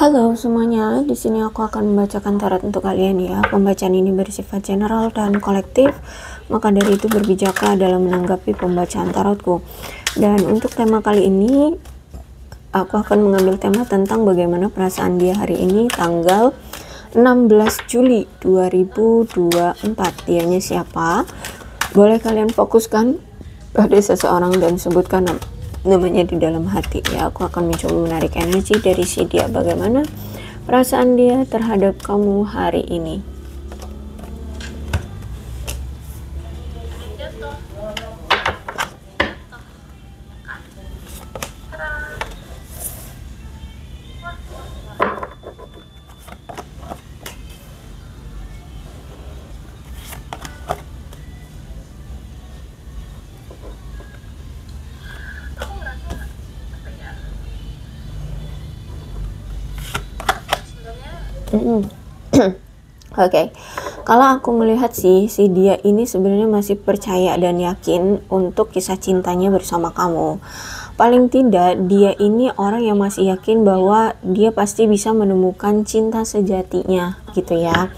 Halo semuanya, di sini aku akan membacakan tarot untuk kalian ya. Pembacaan ini bersifat general dan kolektif, maka dari itu berbijaklah dalam menanggapi pembacaan tarotku. Dan untuk tema kali ini, aku akan mengambil tema tentang bagaimana perasaan dia hari ini, tanggal 16 Juli 2024. Dianya siapa? Boleh kalian fokuskan pada seseorang dan sebutkan namanya di dalam hati ya. Aku akan mencoba menarik energi dari si dia. Bagaimana perasaan dia terhadap kamu hari ini? Oke, kalau aku melihat si dia ini sebenarnya masih percaya dan yakin untuk kisah cintanya bersama kamu. Paling tidak dia ini orang yang masih yakin bahwa dia pasti bisa menemukan cinta sejatinya gitu ya.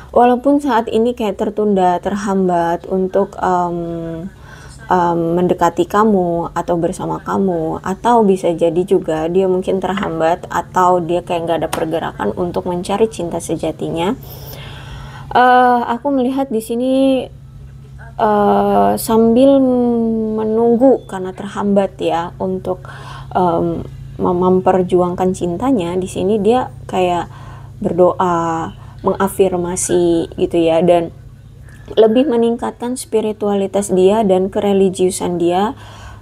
Walaupun saat ini kayak tertunda, terhambat untuk mendekati kamu atau bersama kamu, atau bisa jadi juga dia mungkin terhambat atau dia kayak nggak ada pergerakan untuk mencari cinta sejatinya. Aku melihat di sini sambil menunggu karena terhambat ya untuk memperjuangkan cintanya. Di sini dia kayak berdoa, mengafirmasi gitu ya, dan lebih meningkatkan spiritualitas dia dan kereligiusan dia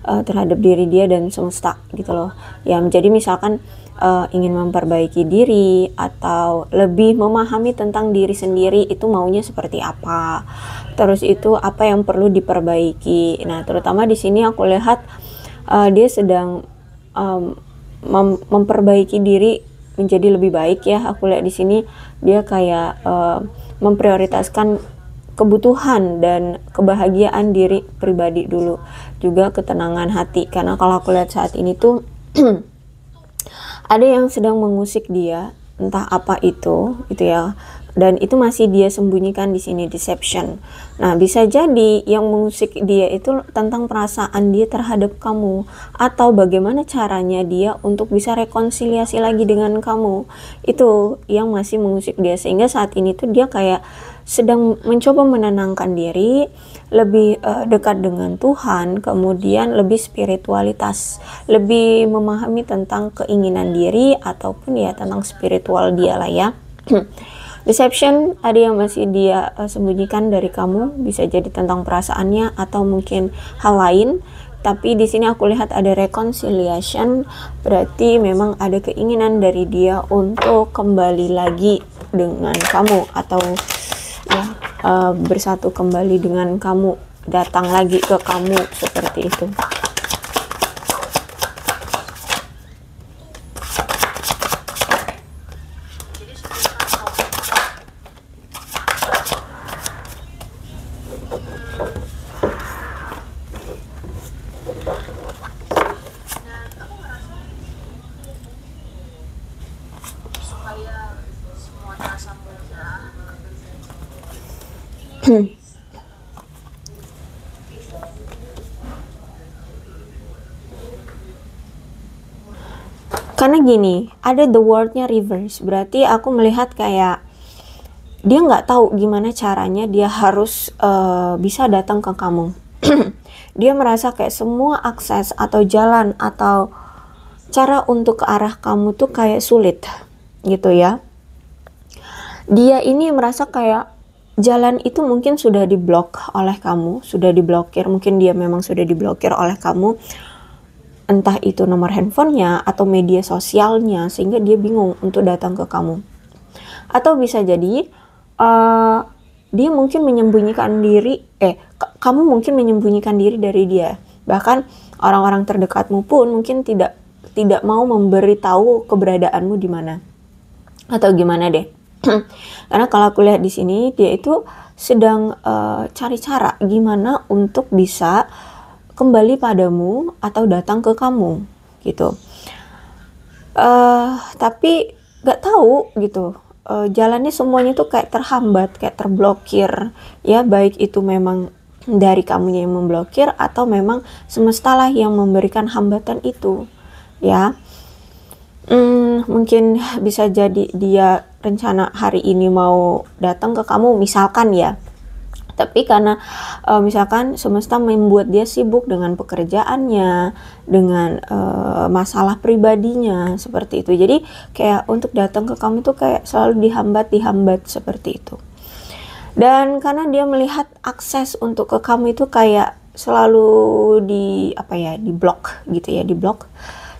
terhadap diri dia dan semesta gitu loh ya. Jadi misalkan ingin memperbaiki diri atau lebih memahami tentang diri sendiri, itu maunya seperti apa, terus itu apa yang perlu diperbaiki. Nah terutama di sini aku lihat dia sedang memperbaiki diri menjadi lebih baik ya. Aku lihat di sini dia kayak memprioritaskan kebutuhan dan kebahagiaan diri pribadi dulu, juga ketenangan hati. Karena kalau aku lihat saat ini tuh ada yang sedang mengusik dia, entah apa itu ya, dan itu masih dia sembunyikan di sini, deception. Nah bisa jadi yang mengusik dia itu tentang perasaan dia terhadap kamu, atau bagaimana caranya dia untuk bisa rekonsiliasi lagi dengan kamu. Itu yang masih mengusik dia, sehingga saat ini tuh dia kayak sedang mencoba menenangkan diri, lebih dekat dengan Tuhan, kemudian lebih spiritualitas, lebih memahami tentang keinginan diri ataupun ya tentang spiritual dia lah ya. Deception ada yang masih dia sembunyikan dari kamu, bisa jadi tentang perasaannya atau mungkin hal lain. Tapi di sini aku lihat ada reconciliation, berarti memang ada keinginan dari dia untuk kembali lagi dengan kamu, atau ya bersatu kembali dengan kamu, datang lagi ke kamu, seperti itu. Karena gini, ada the wordnya reverse, berarti aku melihat kayak dia nggak tahu gimana caranya dia harus bisa datang ke kamu. Dia merasa kayak semua akses atau jalan atau cara untuk ke arah kamu tuh kayak sulit gitu ya. Dia ini merasa kayak jalan itu mungkin sudah diblok oleh kamu, sudah diblokir, mungkin dia memang sudah diblokir oleh kamu, entah itu nomor handphonenya atau media sosialnya, sehingga dia bingung untuk datang ke kamu. Atau bisa jadi dia mungkin menyembunyikan diri, kamu mungkin menyembunyikan diri dari dia. Bahkan orang-orang terdekatmu pun mungkin tidak mau memberitahu keberadaanmu di mana atau gimana deh. Karena kalau aku lihat di sini dia itu sedang cari cara gimana untuk bisa kembali padamu atau datang ke kamu gitu. Tapi nggak tahu gitu, jalannya semuanya tuh kayak terhambat, kayak terblokir ya, baik itu memang dari kamunya yang memblokir atau memang semestalah yang memberikan hambatan itu ya. Mungkin bisa jadi dia rencana hari ini mau datang ke kamu misalkan ya, tapi karena misalkan semesta membuat dia sibuk dengan pekerjaannya, dengan masalah pribadinya seperti itu, jadi kayak untuk datang ke kamu tuh kayak selalu dihambat seperti itu. Dan karena dia melihat akses untuk ke kamu itu kayak selalu di blok gitu ya, di blok.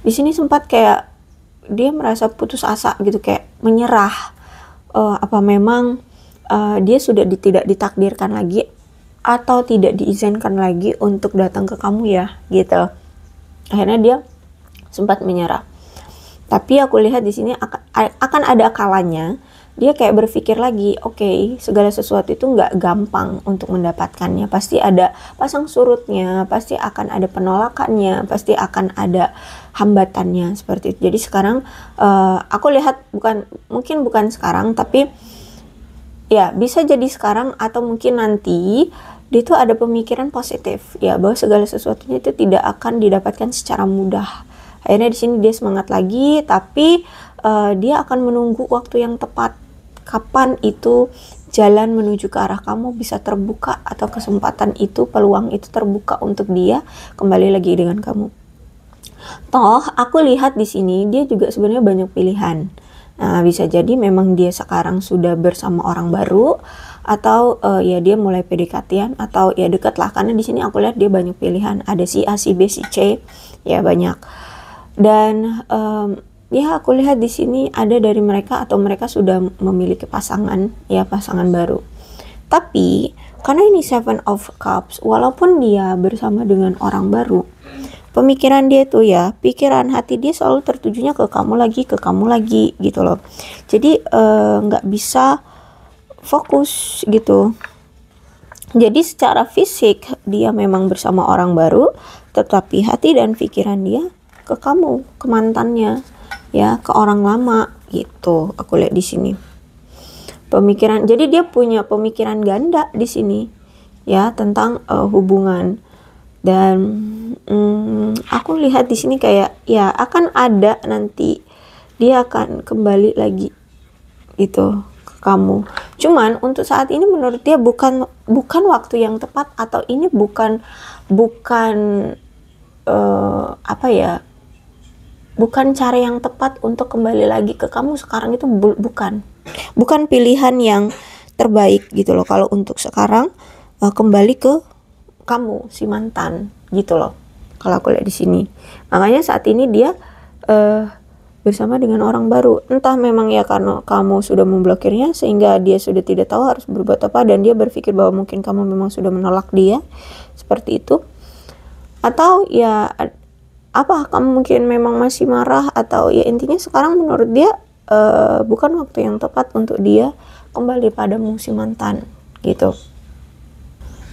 Di sini sempat kayak dia merasa putus asa gitu, kayak menyerah. Apa memang dia sudah tidak ditakdirkan lagi atau tidak diizinkan lagi untuk datang ke kamu ya gitu. Akhirnya dia sempat menyerah. Tapi aku lihat di sini akan ada kalanya dia kayak berpikir lagi, oke, segala sesuatu itu nggak gampang untuk mendapatkannya, pasti ada pasang surutnya, pasti akan ada penolakannya, pasti akan ada hambatannya seperti itu. Jadi sekarang aku lihat mungkin bukan sekarang, tapi ya bisa jadi sekarang atau mungkin nanti dia tuh ada pemikiran positif ya, bahwa segala sesuatunya itu tidak akan didapatkan secara mudah. Akhirnya di sini dia semangat lagi, tapi dia akan menunggu waktu yang tepat. Kapan itu jalan menuju ke arah kamu bisa terbuka, atau kesempatan itu, peluang itu terbuka untuk dia kembali lagi dengan kamu. Toh aku lihat di sini dia juga sebenarnya banyak pilihan. Nah, bisa jadi memang dia sekarang sudah bersama orang baru, atau ya dia mulai PDKT-an, atau ya dekat lah, karena di sini aku lihat dia banyak pilihan, ada si A, si B, si C, ya banyak. Dan ya aku lihat di sini ada dari mereka atau mereka sudah memiliki pasangan ya, pasangan baru. Tapi karena ini Seven of Cups, walaupun dia bersama dengan orang baru, pemikiran dia tuh ya, pikiran hati dia selalu tertujunya ke kamu lagi gitu loh. Jadi nggak bisa fokus gitu. Jadi secara fisik dia memang bersama orang baru, tetapi hati dan pikiran dia ke kamu, ke mantannya ya, ke orang lama gitu. Aku lihat di sini pemikiran, jadi dia punya pemikiran ganda di sini ya tentang hubungan. Dan aku lihat di sini kayak ya akan ada nanti dia akan kembali lagi itu ke kamu. Cuman untuk saat ini menurut dia bukan waktu yang tepat, atau ini bukan bukan cara yang tepat untuk kembali lagi ke kamu sekarang. Itu bukan pilihan yang terbaik gitu loh kalau untuk sekarang kembali ke kamu si mantan gitu loh, kalau aku lihat di sini. Makanya saat ini dia bersama dengan orang baru, entah memang ya karena kamu sudah memblokirnya sehingga dia sudah tidak tahu harus berbuat apa, dan dia berpikir bahwa mungkin kamu memang sudah menolak dia seperti itu, atau ya apa kamu mungkin memang masih marah, atau ya intinya sekarang menurut dia bukan waktu yang tepat untuk dia kembali padamu si mantan gitu.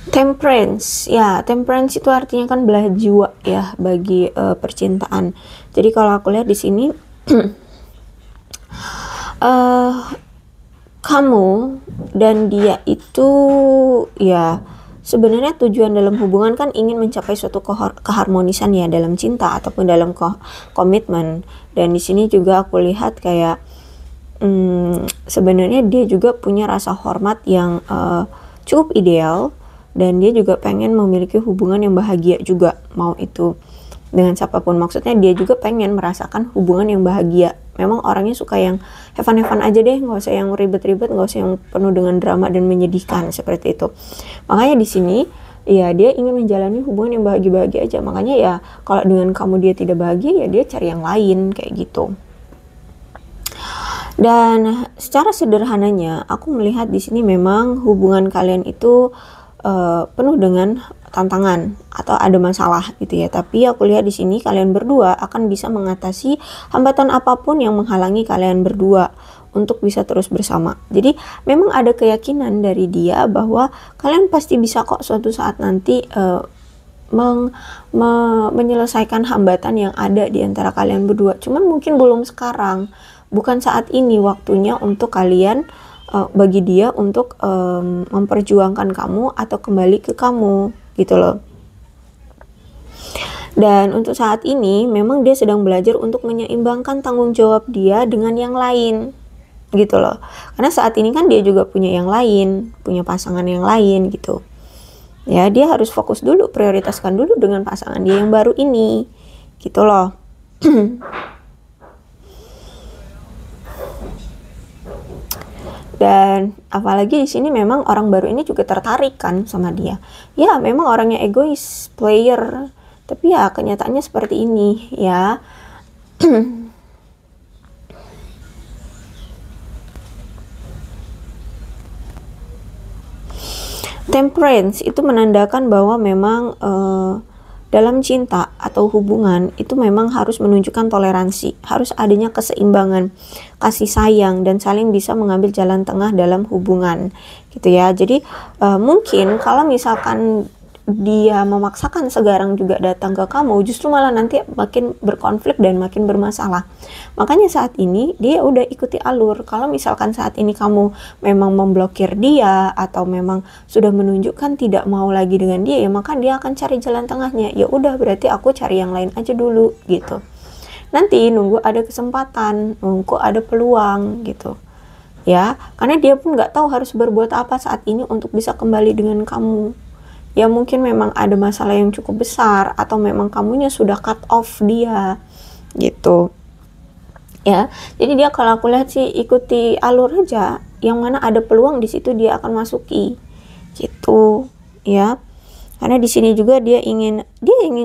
Temperance ya, temperance itu artinya kan belah jiwa ya bagi percintaan. Jadi kalau aku lihat di sini kamu dan dia itu ya sebenarnya tujuan dalam hubungan kan ingin mencapai suatu keharmonisan ya, dalam cinta ataupun dalam komitmen. Dan di sini juga aku lihat kayak sebenarnya dia juga punya rasa hormat yang cukup ideal, dan dia juga pengen memiliki hubungan yang bahagia juga, mau itu dengan siapapun. Maksudnya dia juga pengen merasakan hubungan yang bahagia. Memang orangnya suka yang have fun aja deh, nggak usah yang ribet-ribet, nggak usah yang penuh dengan drama dan menyedihkan seperti itu. Makanya di sini ya dia ingin menjalani hubungan yang bahagia-bahagia aja. Makanya ya kalau dengan kamu dia tidak bahagia, ya dia cari yang lain kayak gitu. Dan secara sederhananya aku melihat di sini memang hubungan kalian itu penuh dengan tantangan atau ada masalah gitu ya. Tapi aku lihat di sini kalian berdua akan bisa mengatasi hambatan apapun yang menghalangi kalian berdua untuk bisa terus bersama. Jadi memang ada keyakinan dari dia bahwa kalian pasti bisa kok suatu saat nanti menyelesaikan hambatan yang ada di antara kalian berdua. Cuman mungkin belum sekarang, bukan saat ini waktunya untuk kalian bagi dia untuk memperjuangkan kamu atau kembali ke kamu gitu loh. Dan untuk saat ini memang dia sedang belajar untuk menyeimbangkan tanggung jawab dia dengan yang lain gitu loh. Karena saat ini kan dia juga punya yang lain, punya pasangan yang lain gitu. Ya, dia harus fokus dulu, prioritaskan dulu dengan pasangan dia yang baru ini gitu loh. Dan apalagi di sini memang orang baru ini juga tertarik kan sama dia. Ya, memang orangnya egois, player, tapi ya kenyataannya seperti ini ya. Temperance itu menandakan bahwa memang dalam cinta atau hubungan itu memang harus menunjukkan toleransi, harus adanya keseimbangan, kasih sayang, dan saling bisa mengambil jalan tengah dalam hubungan gitu ya. Jadi mungkin kalau misalkan dia memaksakan segarang juga datang ke kamu, justru malah nanti makin berkonflik dan makin bermasalah. Makanya saat ini dia udah ikuti alur. Kalau misalkan saat ini kamu memang memblokir dia atau memang sudah menunjukkan tidak mau lagi dengan dia, ya maka dia akan cari jalan tengahnya. Ya udah, berarti aku cari yang lain aja dulu gitu. Nanti nunggu ada kesempatan, nunggu ada peluang gitu. Ya, karena dia pun nggak tahu harus berbuat apa saat ini untuk bisa kembali dengan kamu. Ya mungkin memang ada masalah yang cukup besar atau memang kamunya sudah cut off dia gitu ya. Jadi dia kalau aku lihat sih ikuti alur aja, yang mana ada peluang di situ dia akan masuki gitu ya. Karena di sini juga dia ingin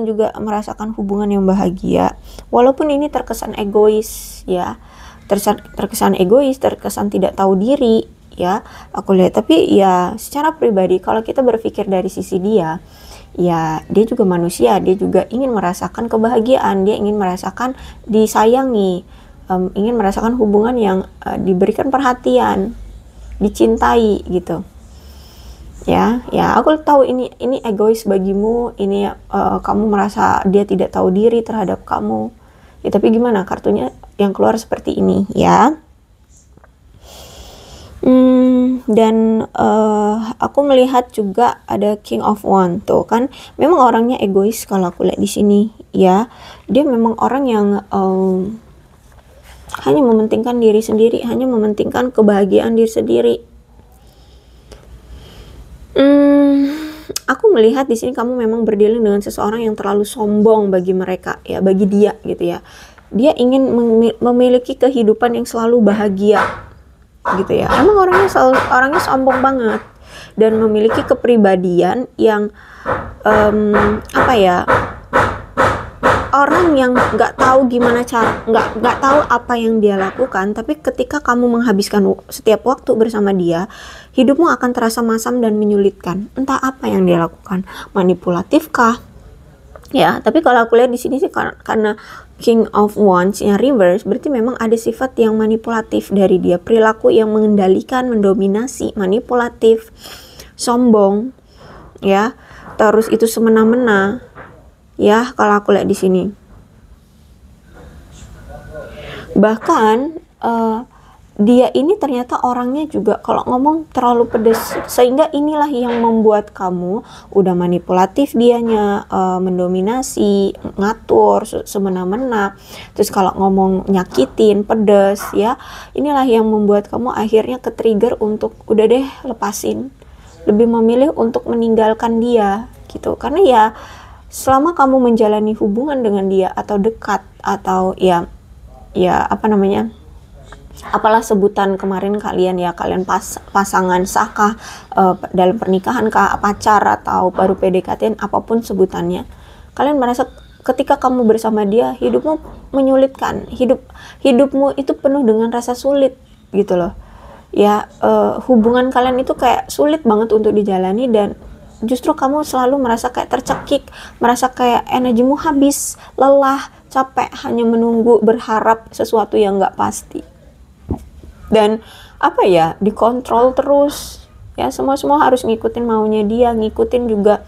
juga merasakan hubungan yang bahagia, walaupun ini terkesan egois ya, terkesan egois, terkesan tidak tahu diri ya, aku lihat. Tapi ya secara pribadi kalau kita berpikir dari sisi dia, ya dia juga manusia, dia juga ingin merasakan kebahagiaan, dia ingin merasakan disayangi, ingin merasakan hubungan yang diberikan perhatian, dicintai gitu. Ya aku tahu ini egois bagimu, ini kamu merasa dia tidak tahu diri terhadap kamu ya, tapi gimana, kartunya yang keluar seperti ini ya. Dan aku melihat juga ada King of Wands tuh kan, memang orangnya egois kalau aku lihat di sini ya. Dia memang orang yang hanya mementingkan diri sendiri, hanya mementingkan kebahagiaan diri sendiri. Aku melihat di sini kamu memang berdealing dengan seseorang yang terlalu sombong bagi mereka ya, bagi dia gitu ya. Dia ingin memiliki kehidupan yang selalu bahagia gitu ya. Emang orangnya sombong banget dan memiliki kepribadian yang orang yang nggak tahu gimana cara, nggak tahu apa yang dia lakukan, tapi ketika kamu menghabiskan setiap waktu bersama dia, hidupmu akan terasa masam dan menyulitkan. Entah apa yang dia lakukan, manipulatif kah? Ya, tapi kalau aku lihat di sini sih karena King of Wands yang reverse, berarti memang ada sifat yang manipulatif dari dia, perilaku yang mengendalikan, mendominasi, manipulatif, sombong, ya, terus itu semena-mena, ya, kalau aku lihat di sini. Bahkan dia ini ternyata orangnya juga kalau ngomong terlalu pedas, sehingga inilah yang membuat kamu udah manipulatif dianya, mendominasi, ngatur semena-mena, terus kalau ngomong nyakitin, pedas ya. Inilah yang membuat kamu akhirnya ke-trigger untuk udah deh lepasin, lebih memilih untuk meninggalkan dia gitu. Karena ya selama kamu menjalani hubungan dengan dia atau dekat atau ya apa namanya, apalah sebutan kemarin kalian ya, kalian pasangan sahkah, dalam pernikahan kah, pacar atau baru PDKT, apapun sebutannya, kalian merasa ketika kamu bersama dia hidupmu menyulitkan, hidupmu itu penuh dengan rasa sulit gitu loh ya. Hubungan kalian itu kayak sulit banget untuk dijalani, dan justru kamu selalu merasa kayak tercekik, merasa kayak energimu habis, lelah, capek, hanya menunggu, berharap sesuatu yang nggak pasti. Dan apa ya, dikontrol terus ya, semua harus ngikutin maunya dia, ngikutin juga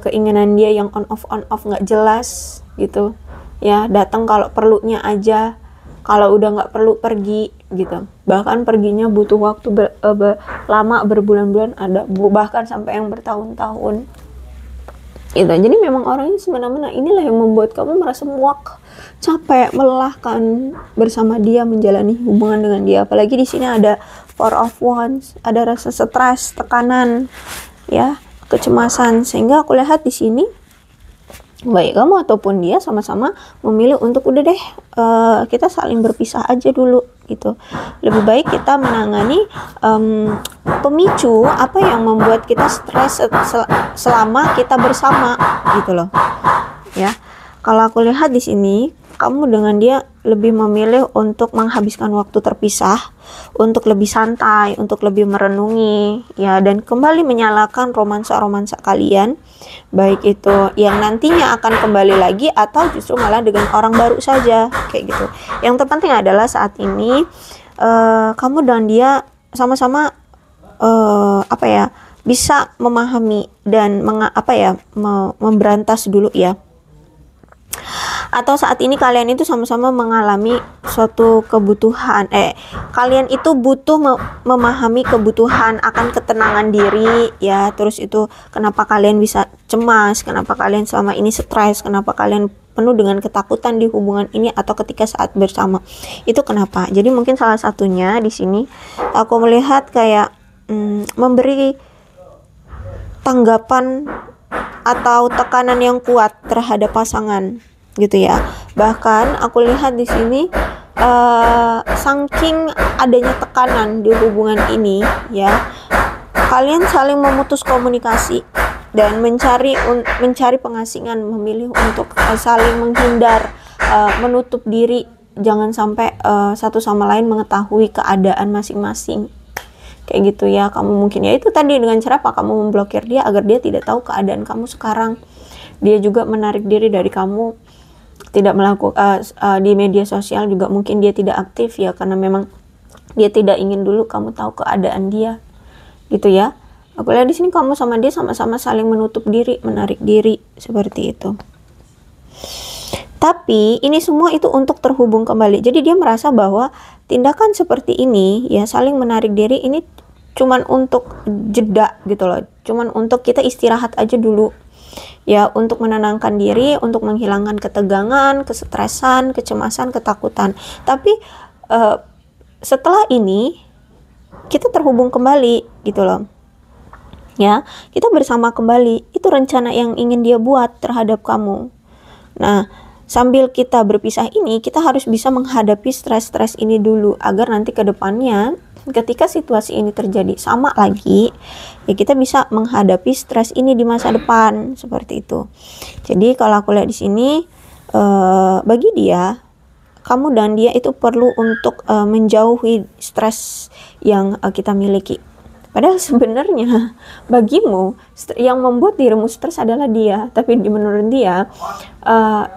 keinginan dia yang on off nggak jelas gitu ya, datang kalau perlunya aja kalau udah nggak perlu pergi gitu. Bahkan perginya butuh waktu lama, berbulan-bulan, ada bahkan sampai yang bertahun-tahun gitu. Jadi memang orangnya semena-mena. Inilah yang membuat kamu merasa muak, capek, melelahkan bersama dia, menjalani hubungan dengan dia. Apalagi di sini ada Four of Wands, ada rasa stres, tekanan, ya, kecemasan. Sehingga aku lihat di sini baik kamu ataupun dia sama-sama memilih untuk udah deh, kita saling berpisah aja dulu gitu. Lebih baik kita menangani pemicu apa yang membuat kita stres selama kita bersama gitu loh. Ya, kalau aku lihat di sini kamu dengan dia lebih memilih untuk menghabiskan waktu terpisah, untuk lebih santai, untuk lebih merenungi, ya, dan kembali menyalakan romansa-romansa kalian, baik itu yang nantinya akan kembali lagi atau justru malah dengan orang baru saja, kayak gitu. Yang terpenting adalah saat ini kamu dan dia sama-sama bisa memahami dan memberantas dulu ya. Atau saat ini kalian itu sama-sama mengalami suatu kebutuhan, kalian itu butuh memahami kebutuhan akan ketenangan diri ya. Terus itu kenapa kalian bisa cemas, kenapa kalian selama ini stres, kenapa kalian penuh dengan ketakutan di hubungan ini atau ketika saat bersama. Itu kenapa? Jadi mungkin salah satunya di sini aku melihat kayak memberi tanggapan atau tekanan yang kuat terhadap pasangan gitu ya. Bahkan aku lihat di sini saking adanya tekanan di hubungan ini ya, kalian saling memutus komunikasi dan mencari pengasingan, memilih untuk saling menghindar, menutup diri, jangan sampai satu sama lain mengetahui keadaan masing-masing. Kayak gitu ya. Kamu mungkin ya itu tadi dengan cara apa, kamu memblokir dia agar dia tidak tahu keadaan kamu sekarang. Dia juga menarik diri dari kamu, tidak melakukan di media sosial juga mungkin dia tidak aktif ya, karena memang dia tidak ingin dulu kamu tahu keadaan dia gitu ya. Aku lihat di sini kamu sama dia sama-sama saling menutup diri, menarik diri seperti itu. Tapi ini semua itu untuk terhubung kembali. Jadi dia merasa bahwa tindakan seperti ini ya, saling menarik diri ini cuman untuk jeda gitu loh, cuman untuk kita istirahat aja dulu ya, untuk menenangkan diri, untuk menghilangkan ketegangan, kesetresan, kecemasan, ketakutan. Tapi setelah ini kita terhubung kembali gitu loh ya, kita bersama kembali. Itu rencana yang ingin dia buat terhadap kamu. Nah, sambil kita berpisah ini, kita harus bisa menghadapi stres-stres ini dulu, agar nanti ke depannya ketika situasi ini terjadi sama lagi ya, kita bisa menghadapi stres ini di masa depan seperti itu. Jadi kalau aku lihat di sini bagi dia, kamu dan dia itu perlu untuk menjauhi stres yang kita miliki. Padahal sebenarnya bagimu yang membuat dirimu stres adalah dia, tapi menurut dia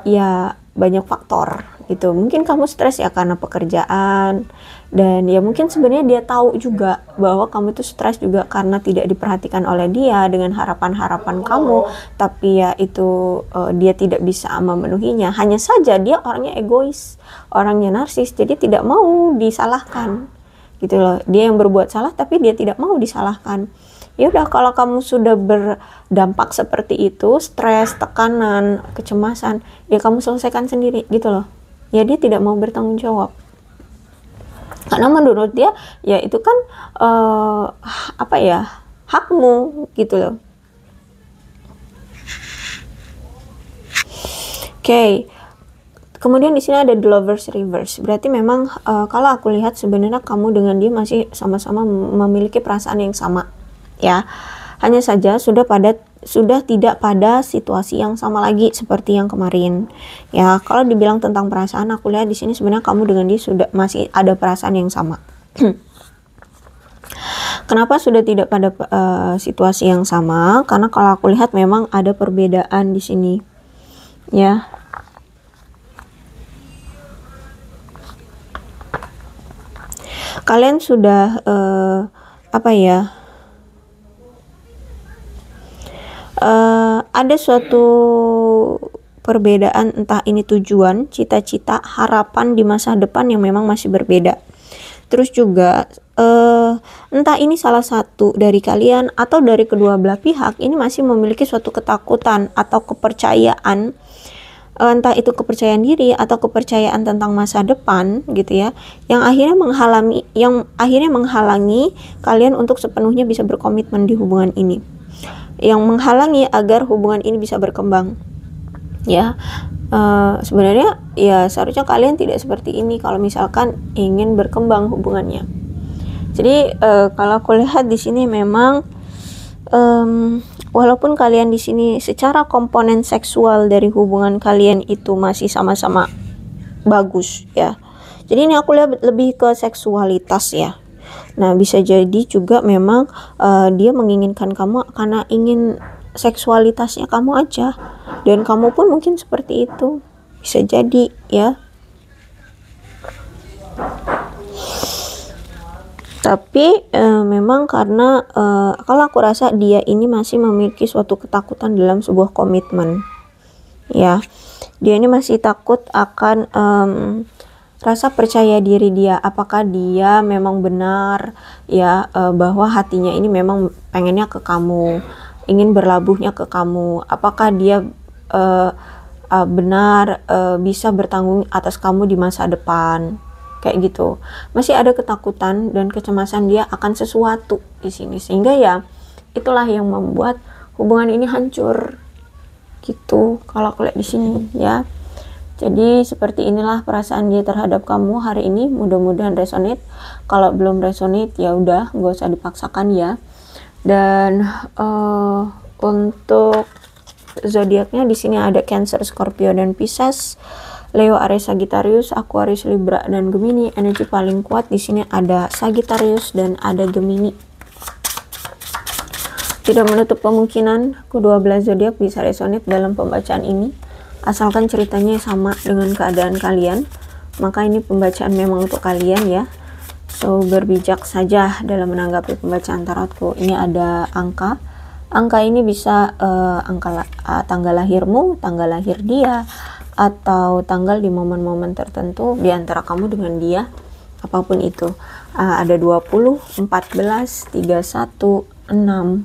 ya banyak faktor gitu. Mungkin kamu stres ya karena pekerjaan, dan ya mungkin sebenarnya dia tahu juga bahwa kamu itu stres juga karena tidak diperhatikan oleh dia dengan harapan-harapan kamu, tapi ya itu dia tidak bisa memenuhinya. Hanya saja dia orangnya egois, orangnya narsis, jadi tidak mau disalahkan gitu loh. Dia yang berbuat salah tapi dia tidak mau disalahkan. Ya udah, kalau kamu sudah berdampak seperti itu, stres, tekanan, kecemasan, ya kamu selesaikan sendiri gitu loh. Ya dia tidak mau bertanggung jawab. Karena menurut dia ya itu kan hakmu gitu loh. Oke. Kemudian di sini ada the lovers reverse. Berarti memang kalau aku lihat sebenarnya kamu dengan dia masih sama-sama memiliki perasaan yang sama ya. Hanya saja sudah tidak pada situasi yang sama lagi seperti yang kemarin. Ya, kalau dibilang tentang perasaan, aku lihat di sini sebenarnya kamu dengan dia sudah masih ada perasaan yang sama. Kenapa sudah tidak pada situasi yang sama? Karena kalau aku lihat memang ada perbedaan di sini. Ya. Kalian sudah ada suatu perbedaan, entah ini tujuan, cita-cita, harapan di masa depan yang memang masih berbeda. Terus juga entah ini salah satu dari kalian atau dari kedua belah pihak ini masih memiliki suatu ketakutan atau kepercayaan, entah itu kepercayaan diri atau kepercayaan tentang masa depan gitu ya, yang akhirnya menghalangi kalian untuk sepenuhnya bisa berkomitmen di hubungan ini, yang menghalangi agar hubungan ini bisa berkembang ya. Sebenarnya ya seharusnya kalian tidak seperti ini kalau misalkan ingin berkembang hubungannya. Jadi kalau aku lihat di sini memang walaupun kalian di sini secara komponen seksual dari hubungan kalian itu masih sama-sama bagus ya. Jadi ini aku lihat lebih ke seksualitas ya. Nah, bisa jadi juga memang dia menginginkan kamu karena ingin seksualitasnya kamu aja, dan kamu pun mungkin seperti itu, bisa jadi ya. Tapi memang karena kalau aku rasa dia ini masih memiliki suatu ketakutan dalam sebuah komitmen ya. Dia ini masih takut akan rasa percaya diri dia, apakah dia memang benar ya, bahwa hatinya ini memang pengennya ke kamu, ingin berlabuhnya ke kamu, apakah dia benar bisa bertanggung atas kamu di masa depan, kayak gitu. Masih ada ketakutan dan kecemasan dia akan sesuatu di sini, sehingga ya itulah yang membuat hubungan ini hancur gitu kalau aku lihat di sini ya. Jadi seperti inilah perasaan dia terhadap kamu hari ini. Mudah-mudahan resonate. Kalau belum resonate ya udah, nggak usah dipaksakan ya. Dan untuk zodiaknya di sini ada Cancer, Scorpio, dan Pisces, Leo, Aries, Sagittarius, Aquarius, Libra, dan Gemini. Energi paling kuat di sini ada Sagittarius dan ada Gemini. Tidak menutup kemungkinan kedua belah zodiak bisa resonate dalam pembacaan ini. Asalkan ceritanya sama dengan keadaan kalian, maka ini pembacaan memang untuk kalian ya. So, berbijak saja dalam menanggapi pembacaan tarotku. Ini ada angka. Angka ini bisa tanggal lahirmu, tanggal lahir dia, atau tanggal di momen-momen tertentu di antara kamu dengan dia, apapun itu. Ada 20, 14, 31, 6,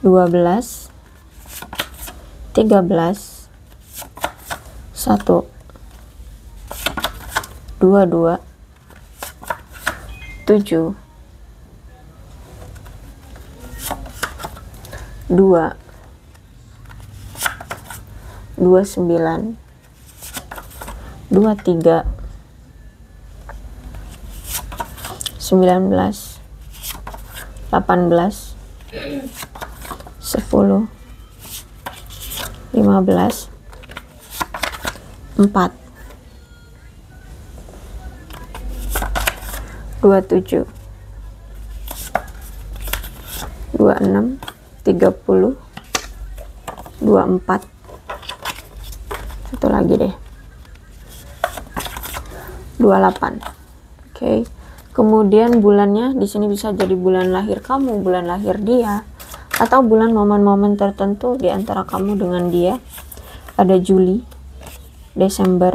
12, 13, 1, 22, 7, 2, 29, 23, 19, 18, 10, 15, 4, 27, 26, 30, 24, satu lagi deh, 28. Oke. Kemudian bulannya di sini bisa jadi bulan lahir kamu, bulan lahir dia, atau bulan momen-momen tertentu di antara kamu dengan dia. Ada Juli, Desember,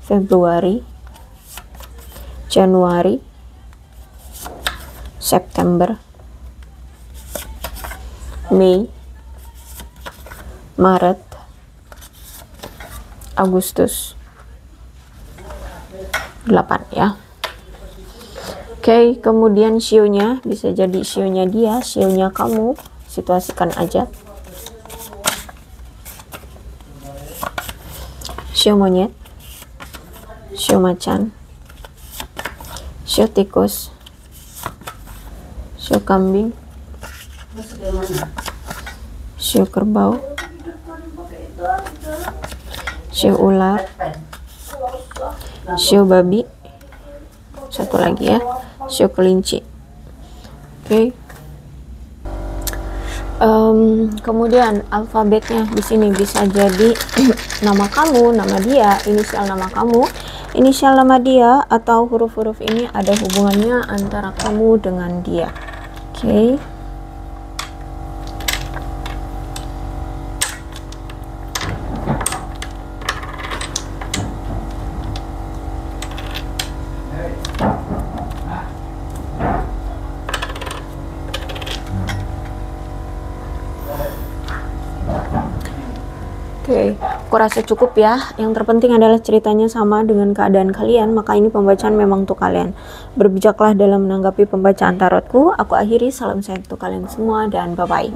Februari, Januari, September, Mei, Maret, Agustus. 8 ya. Oke, kemudian sionya bisa jadi sionya dia, sionya kamu. Situasikan aja. Sio monyet, sio macan, sio tikus, sio kambing, sio kerbau, sio ular, sio babi, satu lagi ya, sio kelinci. Oke. Kemudian alfabetnya di sini bisa jadi nama kamu, nama dia, inisial nama kamu, inisial nama dia, atau huruf-huruf ini ada hubungannya antara kamu dengan dia. Oke. Oke, aku rasa cukup ya. Yang terpenting adalah ceritanya sama dengan keadaan kalian, maka ini pembacaan memang untuk kalian. Berbijaklah dalam menanggapi pembacaan tarotku. Aku akhiri, salam sehat untuk kalian semua dan bye-bye.